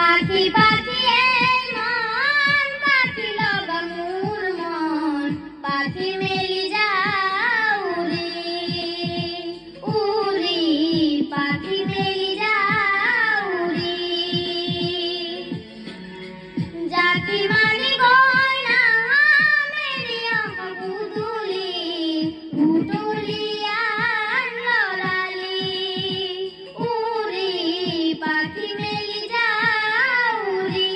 পাখি পাখি এই মন পাখি লগা মোর মন পাখি মেলি যাও উড়ি উড়ি পাখি মেলি যাও উড়ি জাতি মানি গয়না মেরি আঁখা গুদুলি গুদুলিয়া ললালি উড়ি পাখি মেলি যাও উড়ি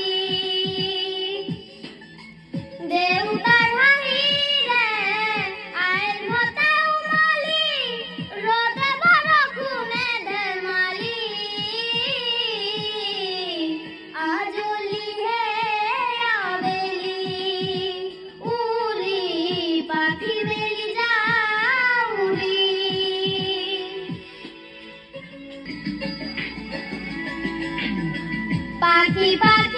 দেউতার হাহিরে আইল মতে উমালি রোদে বরখুনে ধেমালি আজলি হে আবেলি উড়ি পাখি মেলি যাও উড়ি পাখি পাখি